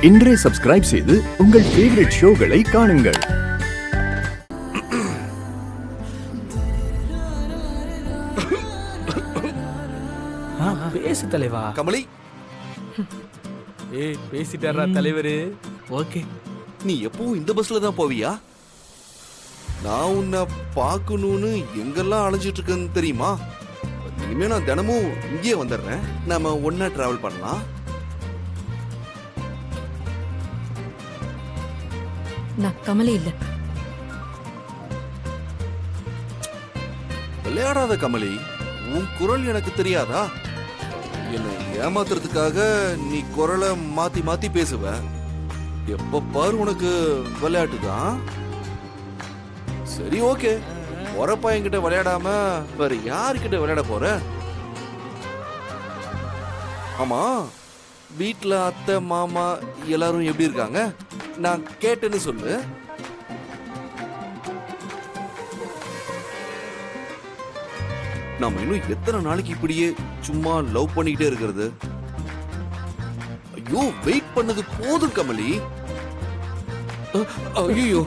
இன்றே சப்ஸ்கிரைப் செய்து உங்கள் ஃபேவரட் ஷோகளை காணுங்கள். பேசு தலைவா. கமலி, ஏய் பேசிட்டாரா தலைவரு? ஓகே. நீ எப்பவும் இந்த பஸ்ல தான் போவியா? நான் உன்னை பார்க்கணும்னு எங்கெல்லாம் அலைஞ்சிட்டு இருக்கேன்னு தெரியுமா? இனிமே நான் தினமும் இங்கே வந்துடுறேன். நாம ஒன்னா டிராவல் பண்ணலாம். நான் கமலி இல்ல. விளையாடாத கமலி, உன் குரல் எனக்கு தெரியாதா? என்னை ஏமாத்துறதுக்காக நீ குரலை மாத்தி மாத்தி பேசுவ. எப்ப பாரு உனக்கு விளையாட்டு தான். சரி, ஓகே. போற பையன்கிட்ட விளையாடாம வேற யாருக்கிட்ட விளையாட போற? ஆமா, வீட்டுல அத்தை மாமா எல்லாரும் எப்படி இருக்காங்க? நான் கேட்டேன்னு சொல்லு. நாம இன்னும் எத்தனை நாளைக்கு இப்படியே சும்மா லவ் பண்ணிக்கிட்டே இருக்கிறது? ஐயோ, வெயிட் பண்ணது போதும் கமலி. ஐயோ,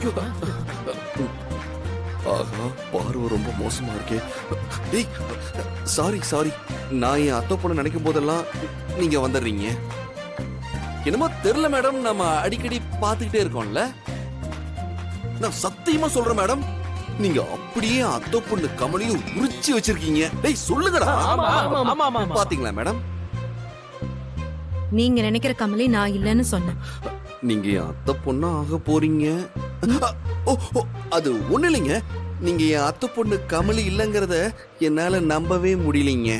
ஆஹா, பார்வை ரொம்ப மோசமா இருக்கே. டேய், சாரி. நான் என் அத்தை பொண்ணு நினைக்கும் போதெல்லாம் நீங்க வந்துடுறீங்க. என்னமோ தெரியல மேடம், நம்ம அடிக்கடி பார்த்துக்கிட்டே இருக்கோம்ல. நான் சத்தியமா சொல்றேன் மேடம், நீங்க அப்படியே அத்தை பொண்ணு கமலியும் உரிச்சு வச்சிருக்கீங்க. டேய் சொல்லுங்கடா. பாத்தீங்களா மேடம்? நீங்க நினைக்கிற கமலி நான் இல்லன்னு சொன்னேன். நீங்க என் அத்தை பொண்ணா ஆக போறீங்க. அது ஒண்ணு இல்லைங்க. நீங்க என் அத்தை பொண்ணு கமலி இல்லங்கிறத என்னால நம்பவே முடியலைங்க.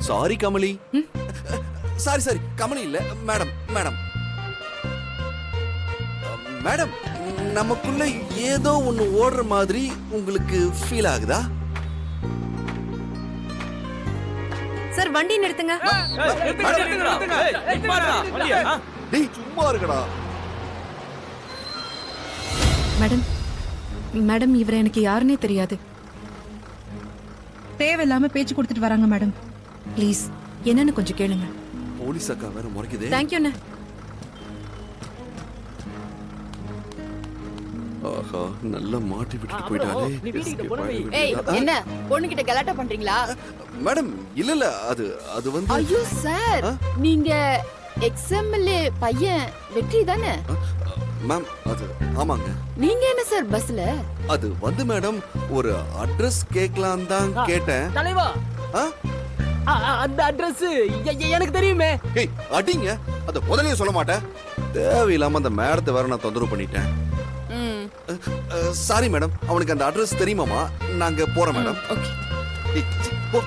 சாரி கமலி. சாரி கமலி இல்ல மேடம். மேடம், நமக்குள்ள ஏதோ ஒண்ணு ஓடுற மாதிரி உங்களுக்கு ஃபீல் ஆகுதா? சார் வண்டி நிறுத்துங்க. டேய் சும்மா இருக்கடா. மேடம் இவரை எனக்கு யாருன்னே தெரியாது. தேவையில்லாம பேச்சு கொடுத்துட்டு வராங்க மேடம். ப்ளீஸ் என்னன்னு கொஞ்சம் கேளுங்க. போலீஸ் அக்கா வேற முறைக்குதே. தேங்க்யூண்ணே. ஆஹா, நல்லா மாட்டி விட்டுட்டு போயிட்டாலே. ஏய், என்ன பொண்ணுகிட்ட கலாட்டா பண்றீங்களா? மேடம், இல்ல அது வந்து ஐயோ சார், நீங்க எக்ஸ்எம்எல்ஏ பையன் வெற்றி தானே? மேம், அது ஆமாங்க. நீங்க என்ன சார் பஸ்ல? அது வந்து மேடம், ஒரு அட்ரஸ் கேட்கலாம் தான் கேட்டேன். தலைவா, அந்த அட்ரஸ் எனக்கு தெரியுமே. ஏய் அடிங்க, அத முதல்லயே சொல்ல மாட்டேன். தேவையில்லாம அந்த மேடத்தை வேற நான் தொந்தரவு பண்ணிட்டேன். சாரி மேடம், அவனுக்கு அந்த அட்ரஸ் தெரியுமாமா? நாங்க போறோம் மேடம். ஓகே. போ.